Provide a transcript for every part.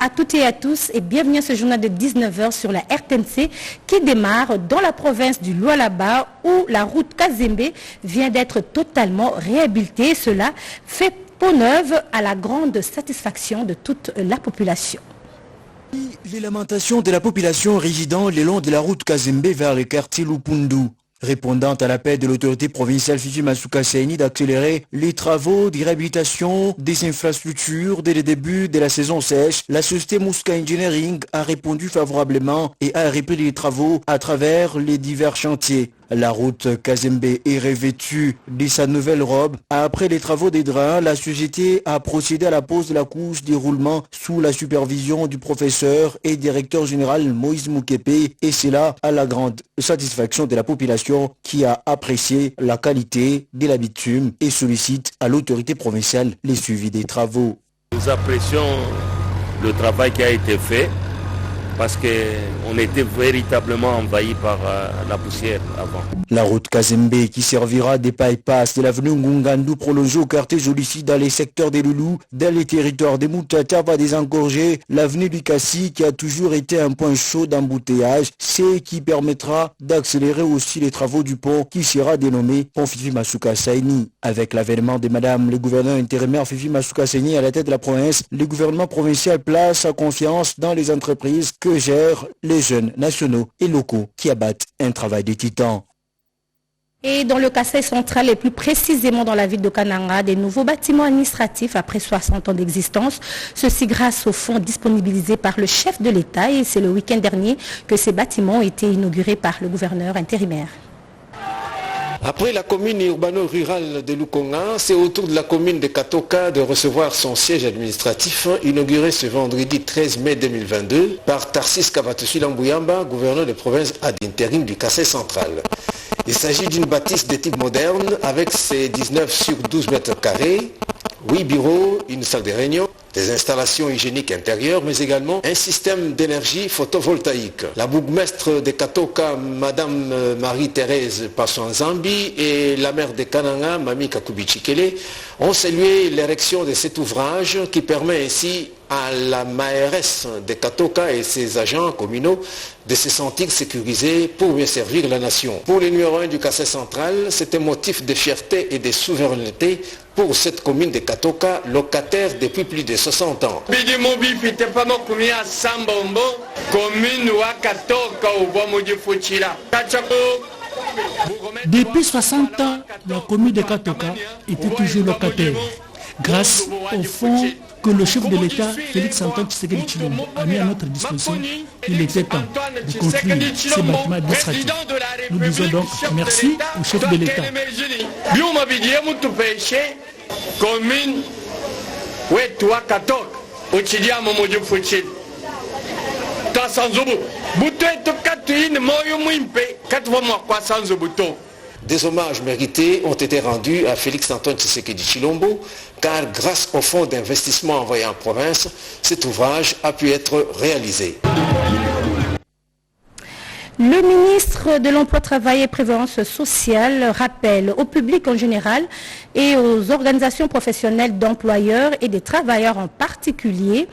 à toutes et à tous et bienvenue à ce journal de 19h sur la RTNC qui démarre dans la province du Lualaba où la route Kazembe vient d'être totalement réhabilitée. Cela fait peau neuve à la grande satisfaction de toute la population. Les lamentations de la population résidant le long de la route Kazembe vers le quartier Lupundu. Répondant à l'appel de l'autorité provinciale Fifi Masuka Saini d'accélérer les travaux de réhabilitation des infrastructures dès le début de la saison sèche, la société Muska Engineering a répondu favorablement et a repris les travaux à travers les divers chantiers. La route Kazembe est revêtue de sa nouvelle robe. Après les travaux des drains, la société a procédé à la pose de la couche d'éroulement sous la supervision du professeur et directeur général Moïse Moukepe, et c'est là à la grande satisfaction de la population qui a apprécié la qualité de la bitume et sollicite à l'autorité provinciale les suivis des travaux. Nous apprécions le travail qui a été fait, parce qu'on était véritablement envahi par la poussière avant. La route Kazembe qui servira des bypass de l'avenue Ngungandu prolongée au quartier Jolissi dans les secteurs des Loulous, dans les territoires des Moutata va désengorger l'avenue du Kassi qui a toujours été un point chaud d'embouteillage, ce qui permettra d'accélérer aussi les travaux du pont qui sera dénommé pont Fifi Masuka Saini. Avec l'avènement de Madame le gouverneur intérimaire Fifi Masuka Saini à la tête de la province, le gouvernement provincial place sa confiance dans les entreprises que gèrent les jeunes nationaux et locaux qui abattent un travail de titan. Et dans le Kasaï central et plus précisément dans la ville de Kananga, des nouveaux bâtiments administratifs après 60 ans d'existence. Ceci grâce aux fonds disponibilisés par le chef de l'État et c'est le week-end dernier que ces bâtiments ont été inaugurés par le gouverneur intérimaire. Après la commune urbano-rurale de Lukonga, c'est au tour de la commune de Katoka de recevoir son siège administratif inauguré ce vendredi 13 mai 2022 par Tarsis Kavatusi Lambouyamba, gouverneur de province ad intérim du Kasaï central. Il s'agit d'une bâtisse de type moderne avec ses 19 sur 12 mètres carrés, 8 bureaux, une salle de réunion, des installations hygiéniques intérieures, mais également un système d'énergie photovoltaïque. La bourgmestre de Katoka, Madame Marie-Thérèse Passoan-Zambi, et la maire de Kananga, Mami Kakubichikele, ont salué l'érection de cet ouvrage qui permet ainsi à la mairesse de Katoka et ses agents communaux de se sentir sécurisés pour mieux servir la nation. Pour le numéro 1 du Kasaï central, c'est un motif de fierté et de souveraineté pour cette commune de Katoka, locataire depuis plus de 60 ans. Depuis 60 ans, la commune de Katoka était toujours locataire. Grâce au fonds que le chef de l'État, Félix Antoine Tshisekedi Tshilombo, a mis à notre disposition, il était temps de construire ces bâtiments administratifs. Nous disons donc merci au chef de l'État. Des hommages mérités ont été rendus à Félix Antoine Tshisekedi Tshilombo car grâce au fonds d'investissement envoyé en province, cet ouvrage a pu être réalisé. Le ministre de l'Emploi, Travail et Prévoyance sociale rappelle au public en général et aux organisations professionnelles d'employeurs et des travailleurs en particulier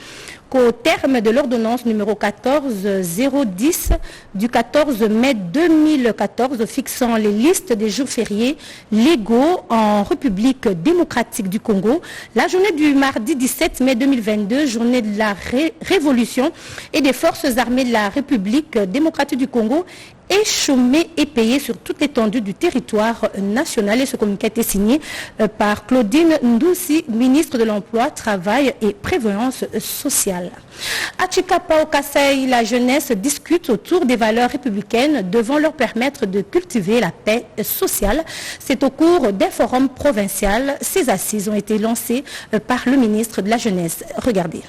qu'au terme de l'ordonnance numéro 14010 du 14 mai 2014 fixant les listes des jours fériés légaux en République démocratique du Congo, la journée du mardi 17 mai 2022, journée de la Révolution et des forces armées de la République démocratique du Congo, est chômé et payé sur toute l'étendue du territoire national. Et ce communiqué a été signé par Claudine Ndoussi, ministre de l'Emploi, Travail et Prévoyance sociale. À Chikapa, au Kasaï, la jeunesse discute autour des valeurs républicaines devant leur permettre de cultiver la paix sociale. C'est au cours d'un forum provincial. Ces assises ont été lancées par le ministre de la Jeunesse. Regardez.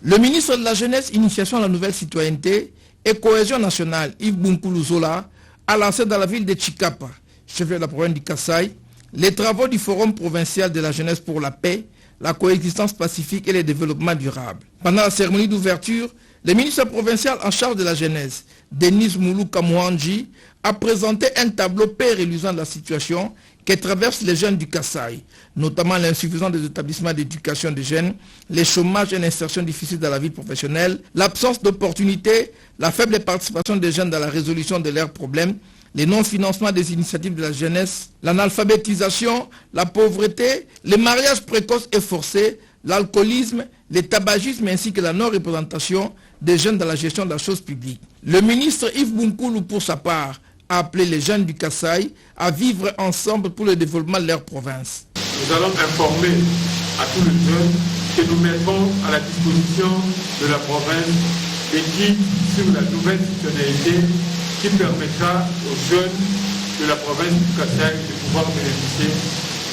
Le ministre de la Jeunesse, Initiation à la nouvelle citoyenneté et Cohésion nationale, Yves Bounkoulou Zola, a lancé dans la ville de Chikapa, chef de la province du Kasaï, les travaux du Forum provincial de la jeunesse pour la paix, la coexistence pacifique et le développement durable. Pendant la cérémonie d'ouverture, le ministre provincial en charge de la jeunesse, Denis Moulou Kamouanji, a présenté un tableau peu reluisant de la situation que traversent les jeunes du Kasaï, notamment l'insuffisance des établissements d'éducation des jeunes, les chômages et l'insertion difficile dans la vie professionnelle, l'absence d'opportunités, la faible participation des jeunes dans la résolution de leurs problèmes, les non-financements des initiatives de la jeunesse, l'analphabétisation, la pauvreté, les mariages précoces et forcés, l'alcoolisme, le tabagisme ainsi que la non-représentation des jeunes dans la gestion de la chose publique. Le ministre Yves Bunkoulou, pour sa part, a appelé les jeunes du Kasaï à vivre ensemble pour le développement de leur province. Nous allons informer à tous les jeunes que nous mettons à la disposition de la province et qui, sur la nouvelle citoyenneté, qui permettra aux jeunes de la province du Kasaï de pouvoir bénéficier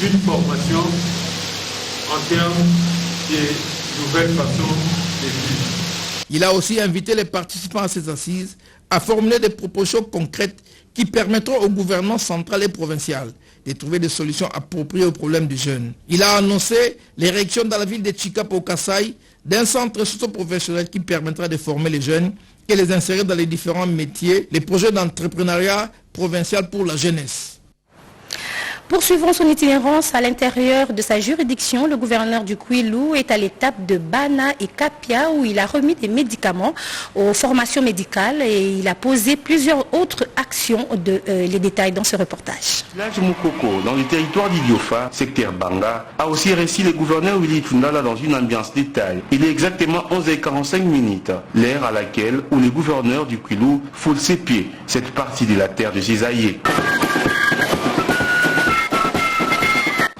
d'une formation en termes de nouvelles façons de vivre. Il a aussi invité les participants à ces assises à formuler des propositions concrètes qui permettront au gouvernement central et provincial de trouver des solutions appropriées aux problèmes des jeunes. Il a annoncé l'érection dans la ville de Chikapa au Kasaï d'un centre socio-professionnel qui permettra de former les jeunes et les insérer dans les différents métiers, les projets d'entrepreneuriat provincial pour la jeunesse. Poursuivant son itinérance à l'intérieur de sa juridiction, le gouverneur du Kwilu est à l'étape de Bana et Kapia où il a remis des médicaments aux formations médicales et il a posé plusieurs autres actions. Les détails dans ce reportage. Village Moukoko, dans le territoire d'Idiofa, secteur Banga, a aussi reçu le gouverneur Willy Tundala dans une ambiance détail. Il est exactement 11h45 minutes, l'heure à laquelle où le gouverneur du Kwilu foule ses pieds cette partie de la terre de ses aïeux.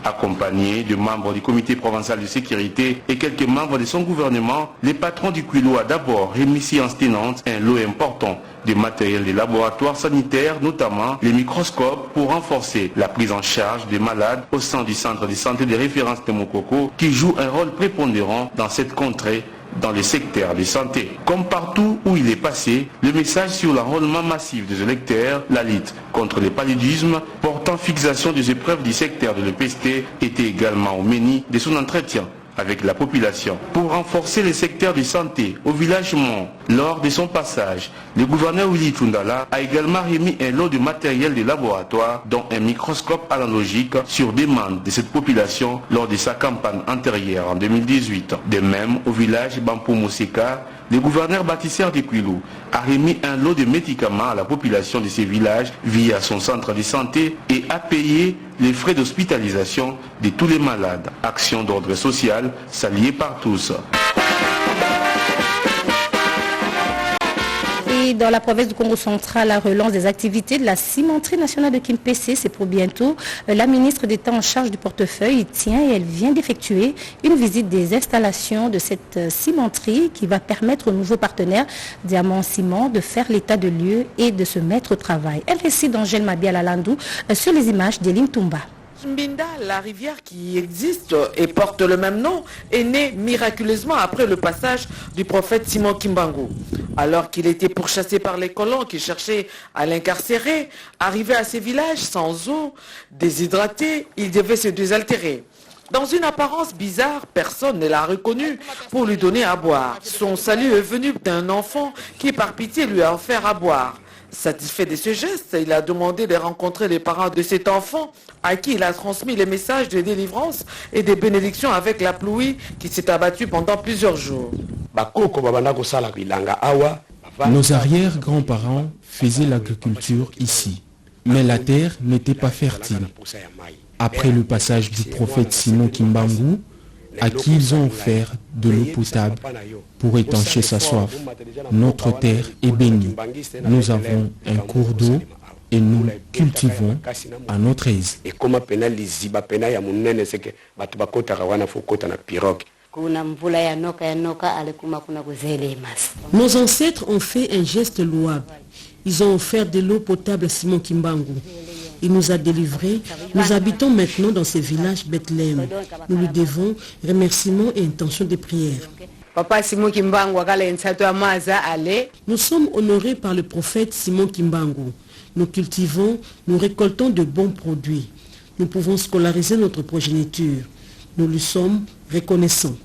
Accompagné de membres du comité provincial de sécurité et quelques membres de son gouvernement, le patron du Kwilu a d'abord remis séance tenante un lot important de matériel de laboratoire sanitaire, notamment les microscopes pour renforcer la prise en charge des malades au sein du centre de santé de référence de Moukoko qui joue un rôle prépondérant dans cette contrée dans les secteurs de santé. Comme partout où il est passé, le message sur l'enrôlement massif des électeurs, la lutte contre le paludisme, portant fixation des épreuves du secteur de l'EPST était également au menu de son entretien avec la population. Pour renforcer les secteurs de santé au village Mont, lors de son passage, le gouverneur Willy Tundala a également remis un lot de matériel de laboratoire, dont un microscope analogique sur demande de cette population lors de sa campagne antérieure en 2018. De même, au village Bampou Mousseka, le gouverneur bâtisseur de Kwilu a remis un lot de médicaments à la population de ces villages via son centre de santé et a payé les frais d'hospitalisation de tous les malades. Action d'ordre social saluée par tous. Et dans la province du Congo central, la relance des activités de la cimenterie nationale de Kimpese, c'est pour bientôt. La ministre d'État en charge du portefeuille y tient et elle vient d'effectuer une visite des installations de cette cimenterie qui va permettre aux nouveaux partenaires Diamant Ciment de faire l'état de lieu et de se mettre au travail. Un récit d'Angèle Mabia Lalandou sur les images d'Elim Toumba. Mbinda, la rivière qui existe et porte le même nom, est née miraculeusement après le passage du prophète Simon Kimbangu. Alors qu'il était pourchassé par les colons qui cherchaient à l'incarcérer, arrivé à ces villages sans eau, déshydraté, il devait se désaltérer. Dans une apparence bizarre, personne ne l'a reconnu pour lui donner à boire. Son salut est venu d'un enfant qui par pitié lui a offert à boire. Satisfait de ce geste, il a demandé de rencontrer les parents de cet enfant à qui il a transmis les messages de délivrance et de bénédiction avec la pluie qui s'est abattue pendant plusieurs jours. Nos arrière-grands-parents faisaient l'agriculture ici, mais la terre n'était pas fertile. Après le passage du prophète Simon Kimbangu, à qui ils ont offert de l'eau potable pour étancher sa soif, notre terre est bénie. Nous avons un cours d'eau et nous cultivons à notre aise. Nos ancêtres ont fait un geste louable. Ils ont offert de l'eau potable à Simon Kimbangu. Il nous a délivrés. Nous habitons maintenant dans ce village Bethléem. Nous lui devons remerciements et intentions de prière. Nous sommes honorés par le prophète Simon Kimbangu. Nous cultivons, nous récoltons de bons produits. Nous pouvons scolariser notre progéniture. Nous lui sommes reconnaissants.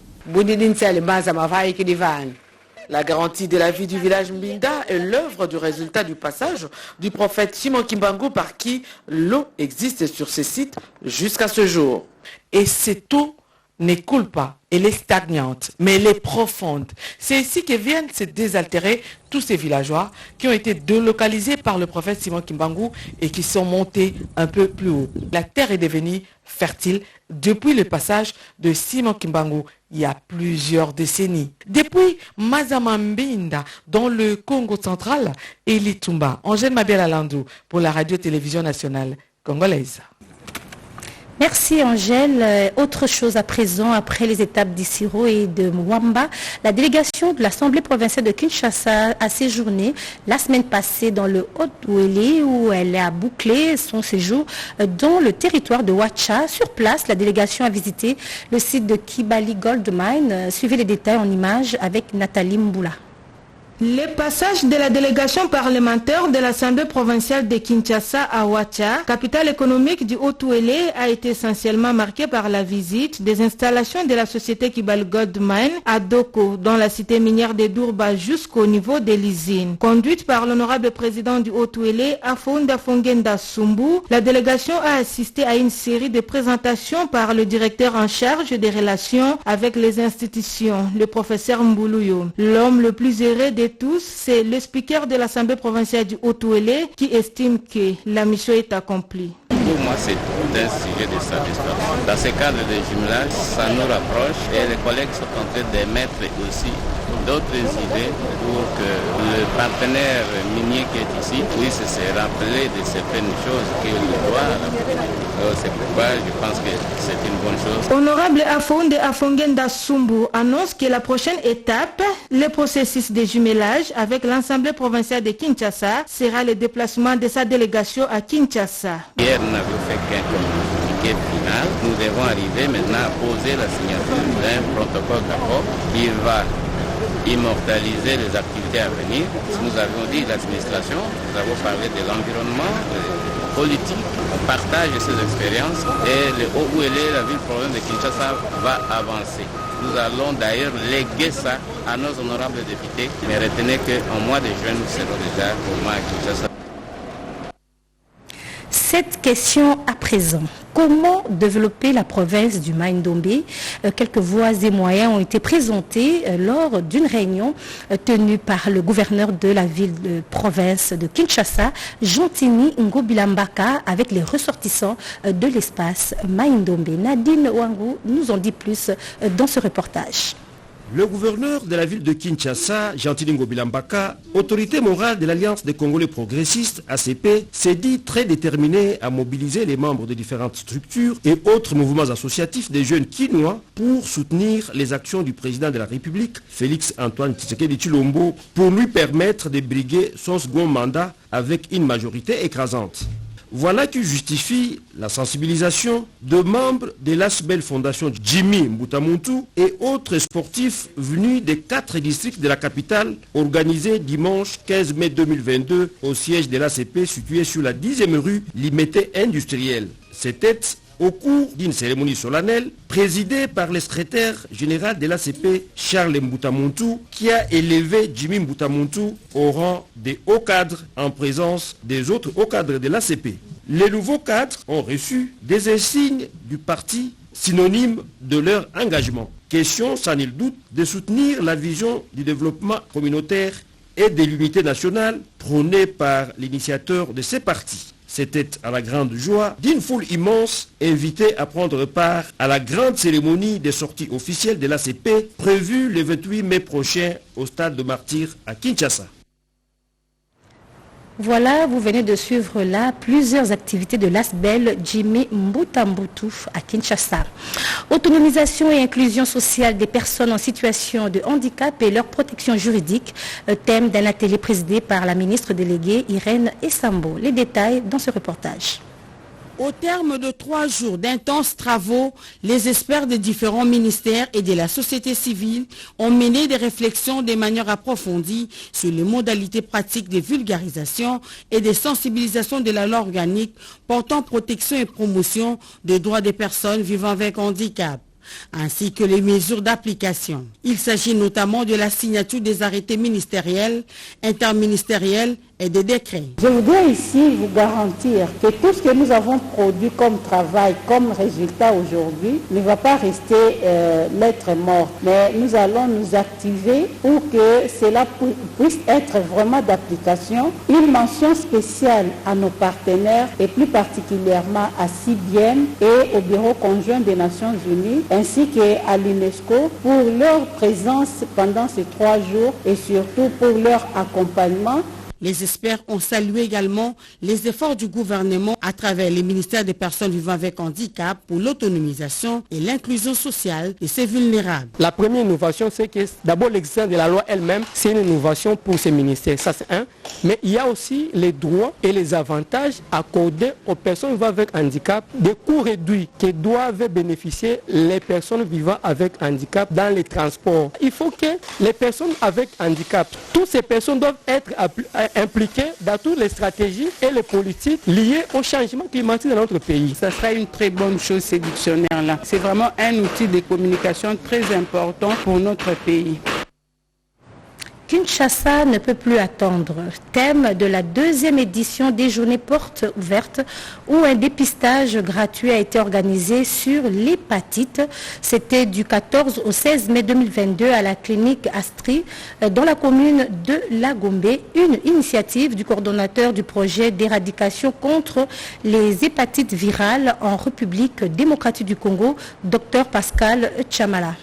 La garantie de la vie du village Mbinda est l'œuvre du résultat du passage du prophète Simon Kimbangu par qui l'eau existe sur ces sites jusqu'à ce jour. Et cette eau ne coule pas, elle est stagnante, mais elle est profonde. C'est ici que viennent se désaltérer tous ces villageois qui ont été délocalisés par le prophète Simon Kimbangu et qui sont montés un peu plus haut. La terre est devenue fertile depuis le passage de Simon Kimbangu il y a plusieurs décennies. Depuis Mazamambinda, dans le Congo central, et Litumba, Angèle Mabela Landou pour la radio-télévision nationale congolaise. Merci Angèle. Autre chose à présent, après les étapes d'Issiro et de Mwamba, la délégation de l'Assemblée provinciale de Kinshasa a séjourné la semaine passée dans le Haut-Ouélé où elle a bouclé son séjour dans le territoire de Ouacha. Sur place, la délégation a visité le site de Kibali Gold Mine. Suivez les détails en images avec Nathalie Mboula. Le passage de la délégation parlementaire de l'Assemblée provinciale de Kinshasa à Ouacha, capitale économique du Haut-Ouélé, a été essentiellement marqué par la visite des installations de la société Kibali Gold Mine à Doko, dans la cité minière de Dourba jusqu'au niveau de l'usine. Conduite par l'honorable président du Haut-Ouélé, Afonda Fongenda Sumbu, la délégation a assisté à une série de présentations par le directeur en charge des relations avec les institutions, le professeur Mboulouyo. L'homme le plus heureux de tous, c'est le speaker de l'Assemblée provinciale du Haut-Ouélé qui estime que la mission est accomplie. Pour moi, c'est un sujet de satisfaction. Dans ce cadre de jumelage, ça nous rapproche et les collègues sont en train d'émettre aussi d'autres idées pour que le partenaire minier qui est ici puisse se rappeler de certaines choses qu'il doit. C'est pourquoi je pense que c'est une bonne chose. Honorable Afonde Afongenda Sumbu annonce que la prochaine étape, le processus de jumelage avec l'Assemblée provinciale de Kinshasa, sera le déplacement de sa délégation à Kinshasa. Hier, nous n'avions fait qu'un communiqué final. Nous devons arriver maintenant à poser la signature d'un protocole d'accord qui va immortaliser les activités à venir. Nous avons dit l'administration, nous avons parlé de l'environnement, politique, on partage ces expériences et le Haut-Ouélé, la ville-province de Kinshasa, va avancer. Nous allons d'ailleurs léguer ça à nos honorables députés, mais retenez qu'en mois de juin, nous serons déjà au mois à Kinshasa. Cette question à présent, comment développer la province du Maïndombe? Quelques voies et moyens ont été présentés lors d'une réunion tenue par le gouverneur de la ville de province de Kinshasa, Jantini Ngobilambaka, avec les ressortissants de l'espace Maïndombe. Nadine Ouangou nous en dit plus dans ce reportage. Le gouverneur de la ville de Kinshasa, Jantini Ngobilambaka, autorité morale de l'Alliance des Congolais progressistes, ACP, s'est dit très déterminé à mobiliser les membres de différentes structures et autres mouvements associatifs des jeunes Kinois pour soutenir les actions du président de la République, Félix Antoine Tshisekedi Tshilombo, pour lui permettre de briguer son second mandat avec une majorité écrasante. Voilà qui justifie la sensibilisation de membres de l'Asbel Fondation Jimmy Mbutamuntu et autres sportifs venus des 4 districts de la capitale, organisés dimanche 15 mai 2022 au siège de l'ACP situé sur la 10e rue Limité Industrielle. C'était au cours d'une cérémonie solennelle présidée par le secrétaire général de l'ACP, Charles Mbutamuntu, qui a élevé Jimmy Mbutamuntu au rang des hauts cadres en présence des autres hauts cadres de l'ACP. Les nouveaux cadres ont reçu des insignes du parti synonymes de leur engagement. Question, sans nul doute, de soutenir la vision du développement communautaire et de l'unité nationale prônée par l'initiateur de ces partis. C'était à la grande joie d'une foule immense invitée à prendre part à la grande cérémonie des sorties officielles de l'ACP prévue le 28 mai prochain au stade de Martyrs à Kinshasa. Voilà, vous venez de suivre là plusieurs activités de l'ASBEL Jimmy Mbutambutu à Kinshasa. Autonomisation et inclusion sociale des personnes en situation de handicap et leur protection juridique, thème d'un atelier présidé par la ministre déléguée Irène Essambo. Les détails dans ce reportage. Au terme de 3 jours d'intenses travaux, les experts des différents ministères et de la société civile ont mené des réflexions de manière approfondie sur les modalités pratiques de vulgarisation et de sensibilisation de la loi organique portant protection et promotion des droits des personnes vivant avec handicap. ainsi que les mesures d'application. Il s'agit notamment de la signature des arrêtés ministériels, interministériels et des décrets. Je voudrais ici vous garantir que tout ce que nous avons produit comme travail, comme résultat aujourd'hui, ne va pas rester lettre morte. Mais nous allons nous activer pour que cela puisse être vraiment d'application. Une mention spéciale à nos partenaires et plus particulièrement à CIBIEM et au Bureau conjoint des Nations Unies ainsi qu'à l'UNESCO pour leur présence pendant ces 3 jours et surtout pour leur accompagnement. Les experts ont salué également les efforts du gouvernement à travers les ministères des personnes vivant avec handicap pour l'autonomisation et l'inclusion sociale de ces vulnérables. La première innovation, c'est que d'abord l'existence de la loi elle-même, c'est une innovation pour ces ministères, ça c'est un. Mais il y a aussi les droits et les avantages accordés aux personnes vivant avec handicap, des coûts réduits que doivent bénéficier les personnes vivant avec handicap dans les transports. Il faut que les personnes avec handicap, toutes ces personnes doivent être impliqués dans toutes les stratégies et les politiques liées au changement climatique dans notre pays. Ça sera une très bonne chose, ces dictionnaires-là. C'est vraiment un outil de communication très important pour notre pays. Kinshasa ne peut plus attendre. Thème de la 2e édition des journées portes ouvertes où un dépistage gratuit a été organisé sur l'hépatite. C'était du 14 au 16 mai 2022 à la clinique Astri dans la commune de Lagombe. Une initiative du coordonnateur du projet d'éradication contre les hépatites virales en République démocratique du Congo, Dr Pascal Chamala.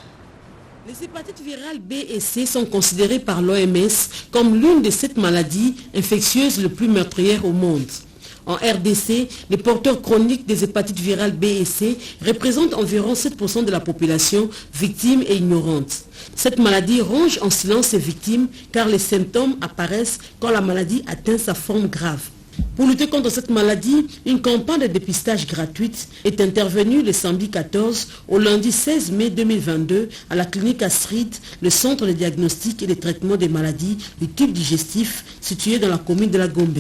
Les hépatites virales B et C sont considérées par l'OMS comme l'une des 7 maladies infectieuses les plus meurtrières au monde. En RDC, les porteurs chroniques des hépatites virales B et C représentent environ 7% de la population victime et ignorante. Cette maladie ronge en silence ses victimes car les symptômes apparaissent quand la maladie atteint sa forme grave. Pour lutter contre cette maladie, une campagne de dépistage gratuite est intervenue le samedi 14 au lundi 16 mai 2022 à la clinique Astrid, le centre de diagnostic et de traitement des maladies du tube digestif situé dans la commune de Lagombe.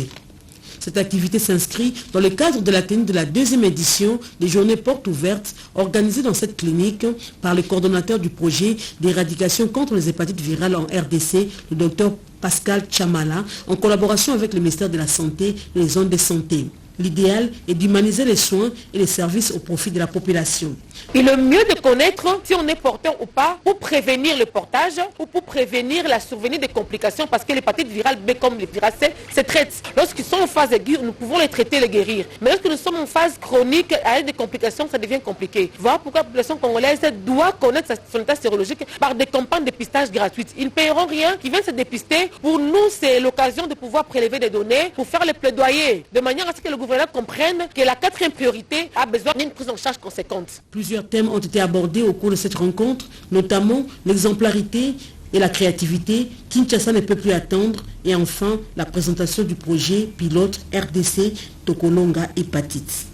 Cette activité s'inscrit dans le cadre de la clinique de la 2e édition des journées portes ouvertes organisées dans cette clinique par le coordonnateur du projet d'éradication contre les hépatites virales en RDC, le docteur Pascal Chamala, en collaboration avec le ministère de la Santé et les zones de santé. L'idéal est d'humaniser les soins et les services au profit de la population. Et le mieux de connaître si on est porteur ou pas pour prévenir le portage ou pour prévenir la survenue des complications parce que l'hépatite virale B comme les virales C se traitent. Lorsqu'ils sont en phase aiguë, nous pouvons les traiter et les guérir. Mais lorsque nous sommes en phase chronique avec des complications, ça devient compliqué. Voilà pourquoi la population congolaise doit connaître son état sérologique par des campagnes de dépistage gratuites. Ils ne paieront rien, ils viennent se dépister. Pour nous, c'est l'occasion de pouvoir prélever des données pour faire les plaidoyers de manière à ce que le gouvernement comprenne que la 4e priorité a besoin d'une prise en charge conséquente. Plusieurs thèmes ont été abordés au cours de cette rencontre, notamment l'exemplarité et la créativité. Kinshasa ne peut plus attendre. Et enfin, la présentation du projet pilote RDC Tokolonga Hépatite.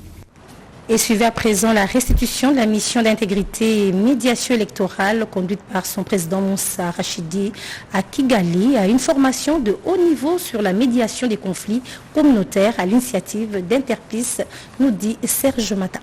Et suivez à présent la restitution de la mission d'intégrité et médiation électorale conduite par son président Moussa Rachidi à Kigali à une formation de haut niveau sur la médiation des conflits communautaires à l'initiative d'Interpeace, nous dit Serge Mata.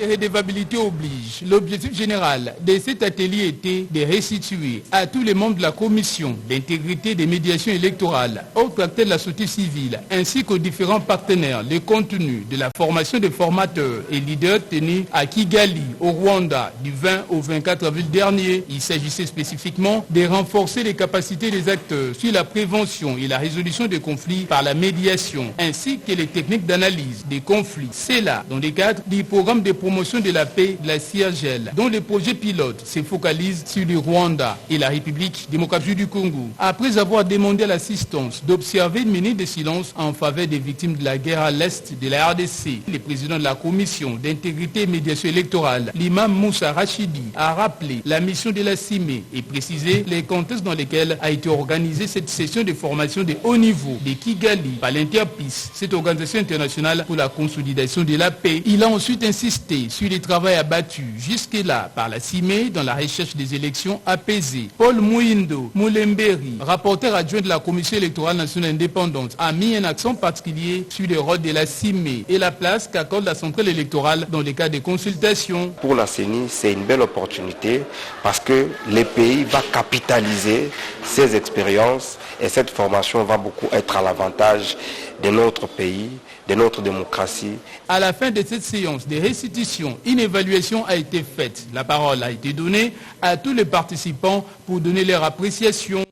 de redevabilité oblige. L'objectif général de cet atelier était de restituer à tous les membres de la commission d'intégrité des médiations électorales, autres acteurs de la société civile, ainsi qu'aux différents partenaires, le contenu de la formation des formateurs et leaders tenus à Kigali, au Rwanda, du 20 au 24 avril dernier. Il s'agissait spécifiquement de renforcer les capacités des acteurs sur la prévention et la résolution des conflits par la médiation, ainsi que les techniques d'analyse des conflits. C'est là, dans le cadre du programme de promotion de la paix de la CIRGEL, dont le projet pilote se focalise sur le Rwanda et la République démocratique du Congo. Après avoir demandé à l'assistance d'observer une minute de silence en faveur des victimes de la guerre à l'est de la RDC, le président de la commission d'intégrité et médiation électorale, l'imam Moussa Rachidi, a rappelé la mission de la CIME et précisé les contextes dans lesquels a été organisée cette session de formation de haut niveau de Kigali par l'Interpeace, cette organisation internationale pour la consolidation de la paix. Il a ensuite insisté revenait sur les travaux abattus jusque-là par la CIME dans la recherche des élections apaisées. Paul Mouindo Moulemberi, rapporteur adjoint de la Commission électorale nationale indépendante, a mis un accent particulier sur le rôle de la CIME et la place qu'accorde la centrale électorale dans les cas de consultation. Pour la CENI, c'est une belle opportunité parce que le pays va capitaliser ses expériences et cette formation va beaucoup être à l'avantage de notre pays, de notre démocratie. À la fin de cette séance de restitution, une évaluation a été faite. La parole a été donnée à tous les participants pour donner leur appréciation.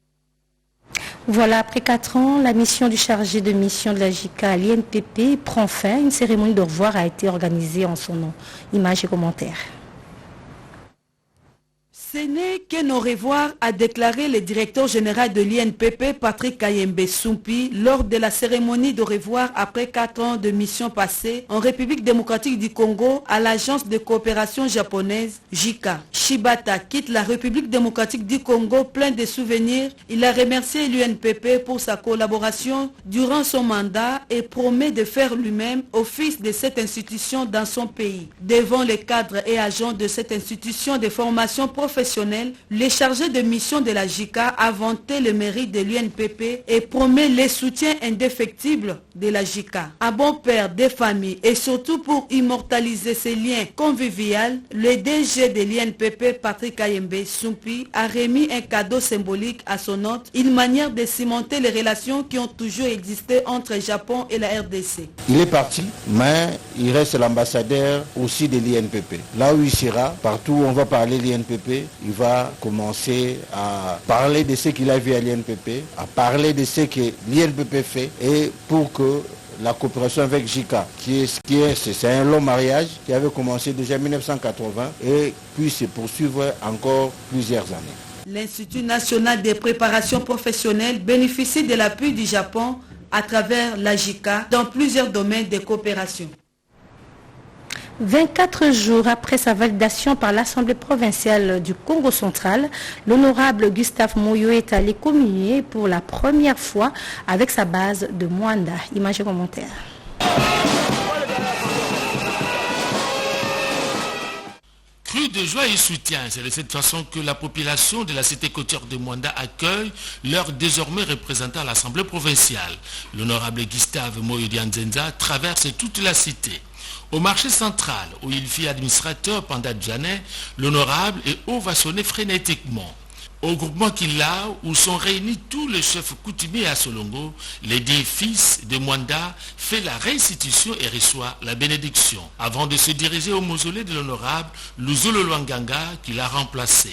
Voilà, après 4 ans, la mission du chargé de mission de la JICA à l'INPP prend fin. Une cérémonie de revoir a été organisée en son nom. Images et commentaires. Ce n'est qu'un au revoir, a déclaré le directeur général de l'INPP, Patrick Kayembe Sumpi, lors de la cérémonie de revoir après 4 ans de mission passée en République démocratique du Congo à l'agence de coopération japonaise JICA. Shibata quitte la République démocratique du Congo plein de souvenirs. Il a remercié l'UNPP pour sa collaboration durant son mandat et promet de faire lui-même office de cette institution dans son pays. Devant les cadres et agents de cette institution de formation professionnelle, les chargés de mission de la JICA a vanté le mérite de l'UNPP et promet le soutien indéfectible de la JICA. Un bon père des familles et surtout pour immortaliser ces liens conviviaux, le DG de l'UNPP, Patrick Kayembe Sumpi, a remis un cadeau symbolique à son hôte, une manière de cimenter les relations qui ont toujours existé entre le Japon et la RDC. Il est parti, mais il reste l'ambassadeur aussi de l'INPP. Là où il sera, partout où on va parler de l'INPP, il va commencer à parler de ce qu'il a vu à l'INPP, à parler de ce que l'INPP fait, et pour que la coopération avec JICA, c'est un long mariage qui avait commencé déjà en 1980 et puis se poursuivre encore plusieurs années. L'Institut national de préparation professionnelle bénéficie de l'appui du Japon à travers la JICA dans plusieurs domaines de coopération. 24 jours après sa validation par l'Assemblée provinciale du Congo central, l'honorable Gustave Moyo est allé communier pour la première fois avec sa base de Mwanda. Images et commentaires. Cru de joie et soutien, c'est de cette façon que la population de la cité côtière de Mwanda accueille leur désormais représentant à l'Assemblée provinciale. L'honorable Gustave Moyo Dianzenza traverse toute la cité. Au marché central, où il fut administrateur pendant des années, l'honorable est ovationné frénétiquement. Au groupement Kila, où sont réunis tous les chefs coutumiers à Solongo, les 10 fils de Mwanda fait la restitution et reçoit la bénédiction, avant de se diriger au mausolée de l'honorable Luzolo Luanganga qui l'a remplacé.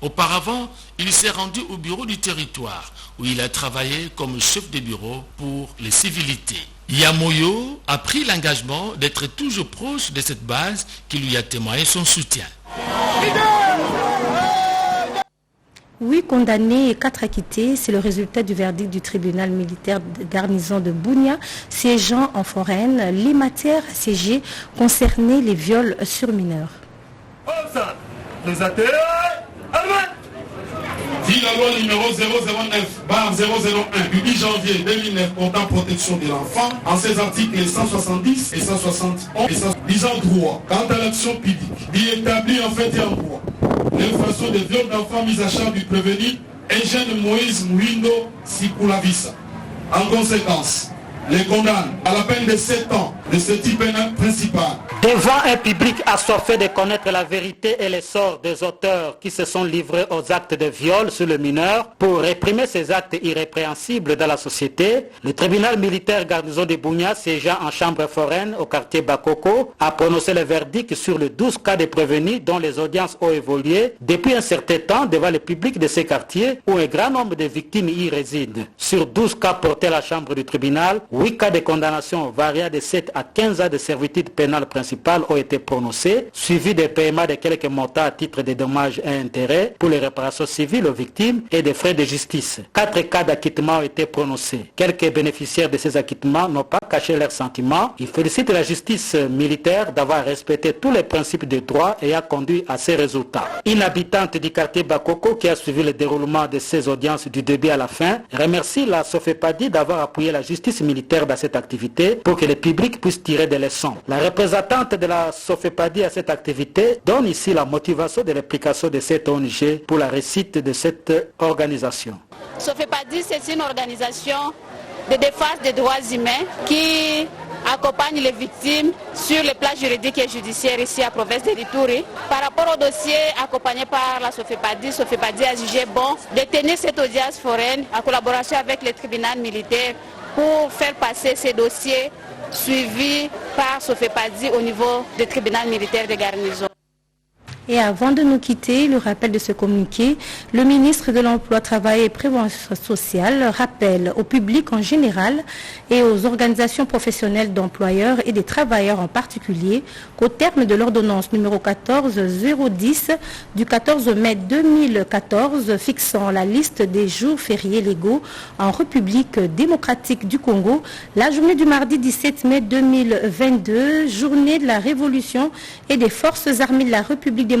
Auparavant, il s'est rendu au bureau du territoire, où il a travaillé comme chef de bureau pour les civilités. Yamoyo a pris l'engagement d'être toujours proche de cette base qui lui a témoigné son soutien. 8 condamnés et 4 acquittés, c'est le résultat du verdict du tribunal militaire de garnison de Bunia, siégeant en foraine. Les matières assiégées concernaient les viols sur mineurs. Si la loi numéro 009/001 du 10 janvier 2009 portant protection de l'enfant, en ses articles 170 et 171 disant droit, quant à l'action publique, il établit en fait et en droit l'infraction des viols d'enfants mis à charge du prévenu Eugène Moïse Mouindo Sikulavisa. En conséquence, les condamne à la peine de 7 ans de ce type pénal principal. Devant un public assoiffé de connaître la vérité et les sorts des auteurs qui se sont livrés aux actes de viol sur le mineur pour réprimer ces actes irrépréhensibles dans la société, le tribunal militaire garnison de Bunia, siégeant en chambre foraine au quartier Bakoko, a prononcé le verdict sur les 12 cas de prévenus dont les audiences ont évolué depuis un certain temps devant le public de ces quartiers où un grand nombre de victimes y résident. Sur 12 cas portés à la chambre du tribunal, 8 cas de condamnation variant de 7 à 15 ans de servitude pénale principale ont été prononcés, suivis des paiements de quelques montants à titre de dommages et intérêts pour les réparations civiles aux victimes et des frais de justice. 4 cas d'acquittement ont été prononcés. Quelques bénéficiaires de ces acquittements n'ont pas caché leurs sentiments. Ils félicitent la justice militaire d'avoir respecté tous les principes de droit et a conduit à ces résultats. Une habitante du quartier Bakoko qui a suivi le déroulement de ces audiences du début à la fin remercie la Sofepadi d'avoir appuyé la justice militaire sanitaire dans cette activité pour que le public puisse tirer des leçons. La représentante de la Sofepadi à cette activité donne ici la motivation de l'application de cette ONG pour la réussite de cette organisation. Sofepadi, c'est une organisation de défense des droits humains qui accompagne les victimes sur le plan juridique et judiciaire ici à province de l'Ituri. Par rapport au dossier accompagné par la Sofepadi a jugé bon de tenir cette audience foraine en collaboration avec le tribunal militaire pour faire passer ces dossiers suivis par Sofepadi au niveau du tribunal militaire de garnison. Et avant de nous quitter, le rappel de ce communiqué, le ministre de l'Emploi, Travail et Prévention sociale rappelle au public en général et aux organisations professionnelles d'employeurs et des travailleurs en particulier qu'au terme de l'ordonnance numéro 14010 du 14 mai 2014 fixant la liste des jours fériés légaux en République démocratique du Congo, la journée du mardi 17 mai 2022, journée de la Révolution et des forces armées de la République démocratique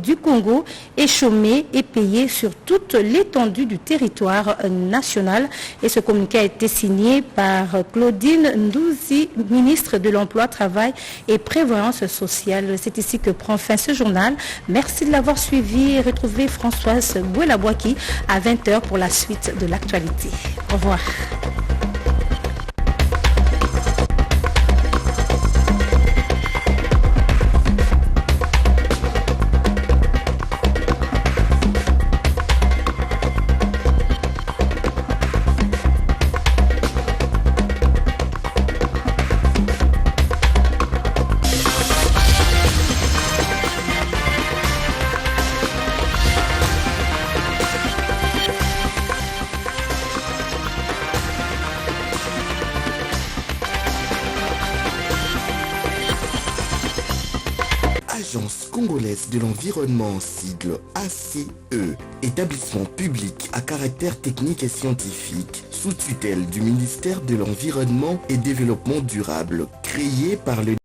du Congo est chômé et payé sur toute l'étendue du territoire national. Et ce communiqué a été signé par Claudine Ndouzi, ministre de l'Emploi, Travail et Prévoyance sociale. C'est ici que prend fin ce journal. Merci de l'avoir suivi et retrouvez Françoise Bouelabouaki à 20h pour la suite de l'actualité. Au revoir. Agence congolaise de l'environnement, sigle ACE, établissement public à caractère technique et scientifique, sous tutelle du ministère de l'Environnement et Développement durable, créé par le